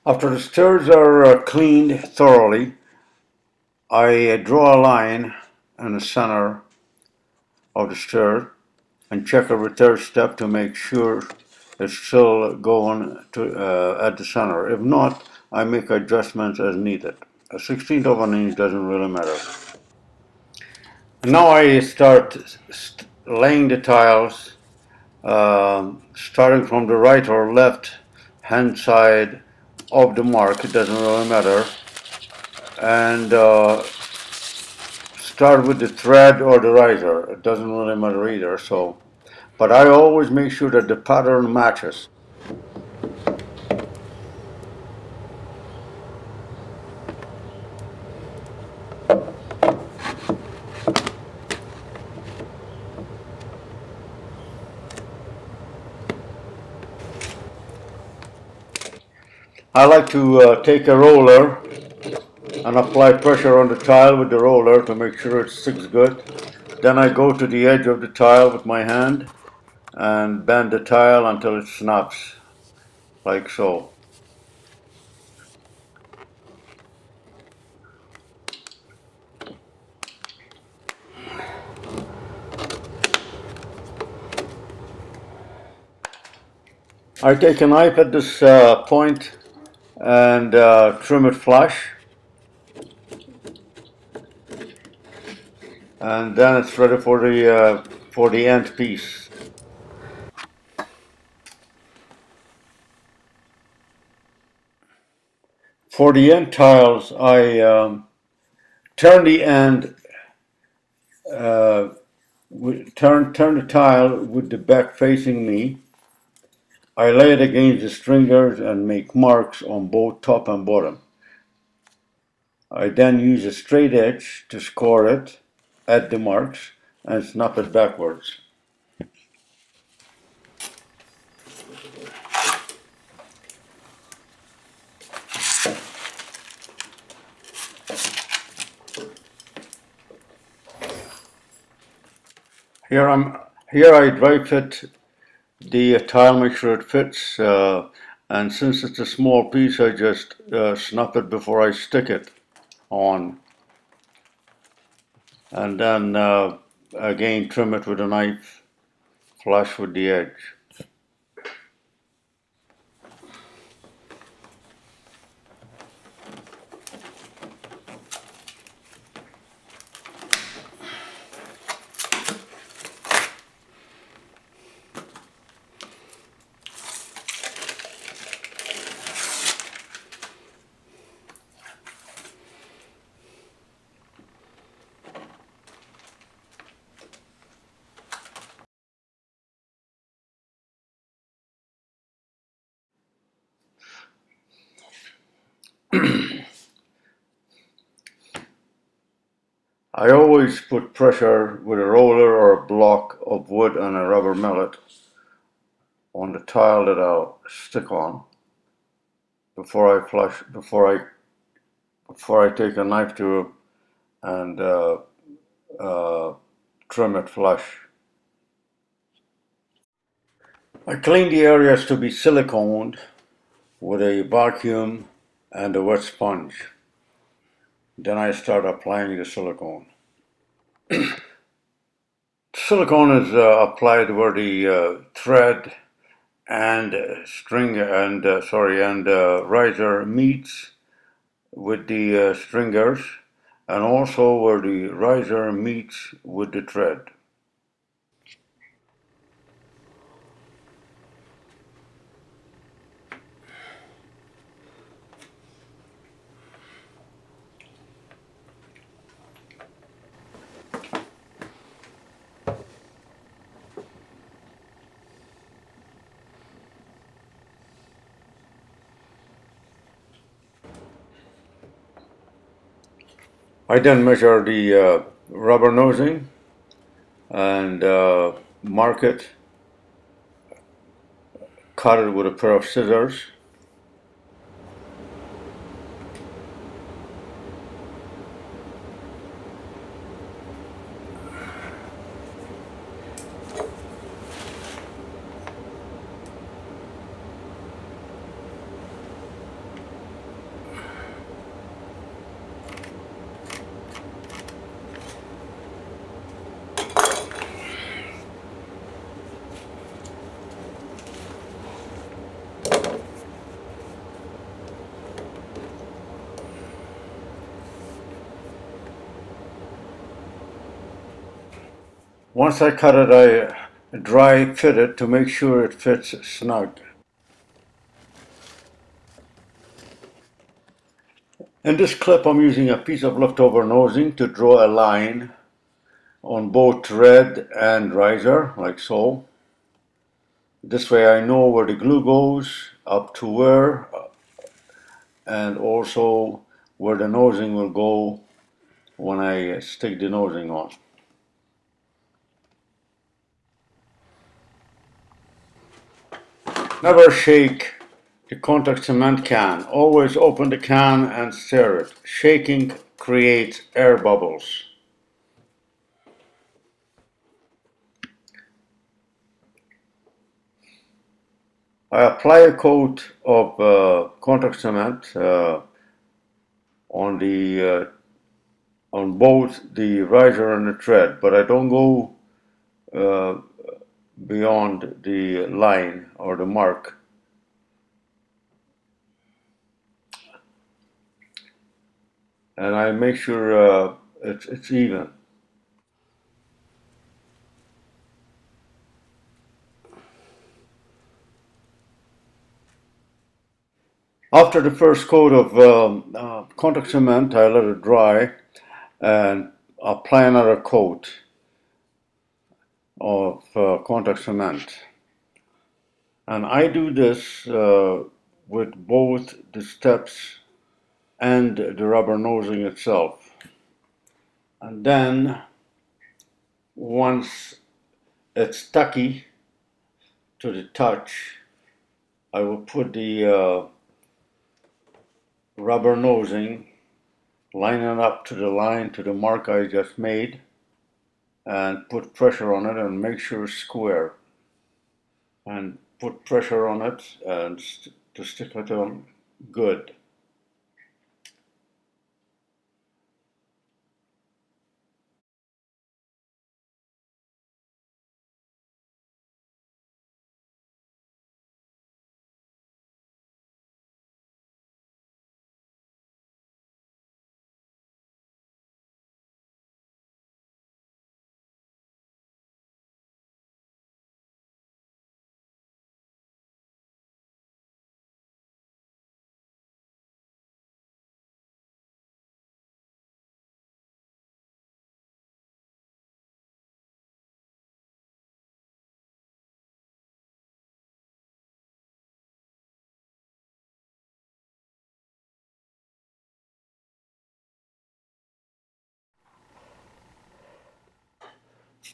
After the stairs are cleaned thoroughly, I draw a line in the center of the stair and check every third step to make sure it's still going to at the center. If not, I make adjustments as needed. A 16th of an inch doesn't really matter. Now I start laying the tiles, starting from the right or left hand side of the mark. It doesn't really matter, and start with the thread or the riser. It doesn't really matter either. So, but I always make sure that the pattern matches. I like to take a roller and apply pressure on the tile with the roller to make sure it sticks good. Then I go to the edge of the tile with my hand and bend the tile until it snaps, like so. I take a knife at this point and trim it flush, and then it's ready for the end piece. For the end tiles, I turn the end, uh, turn the tile with the back facing me. I lay it against the stringers and make marks on both top and bottom. I then use a straight edge to score it at the marks and snap it backwards. Here I'm here I dry fit the tile, make sure it fits, and since it's a small piece, I just snap it before I stick it on, and then again trim it with a knife flush with the edge. I always put pressure with a roller or a block of wood and a rubber mallet on the tile that I'll stick on before I take a knife to it and uh, trim it flush. I clean the areas to be siliconed with a vacuum and a wet sponge. Then I start applying the silicone. Silicone is applied where the thread and string and riser meets with the stringers, and also where the riser meets with the thread. I then measure the rubber nosing and mark it, cut it with a pair of scissors. Once I cut it, I dry fit it to make sure it fits snug. In this clip, I'm using a piece of leftover nosing to draw a line on both thread and riser, like so. This way I know where the glue goes, up to where, and also where the nosing will go when I stick the nosing on. Never shake the contact cement can. Always open the can and stir it. Shaking creates air bubbles. I apply a coat of contact cement on the on both the riser and the thread, but I don't go uh, beyond the line or the mark. And I make sure it's even. After the first coat of contact cement, I let it dry and apply another coat of contact cement. And I do this with both the steps and the rubber nosing itself. And then once it's tacky to the touch, I will put the rubber nosing, line it up to the line, to the mark I just made, and put pressure on it and make sure it's square. And put pressure on it and to stick it on good.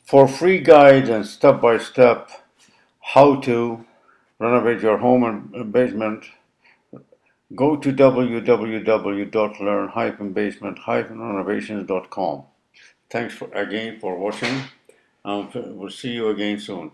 For free guides and step-by-step how to renovate your home and basement, go to www.learn-basement-renovations.com. Thanks again for watching. We'll see you again soon.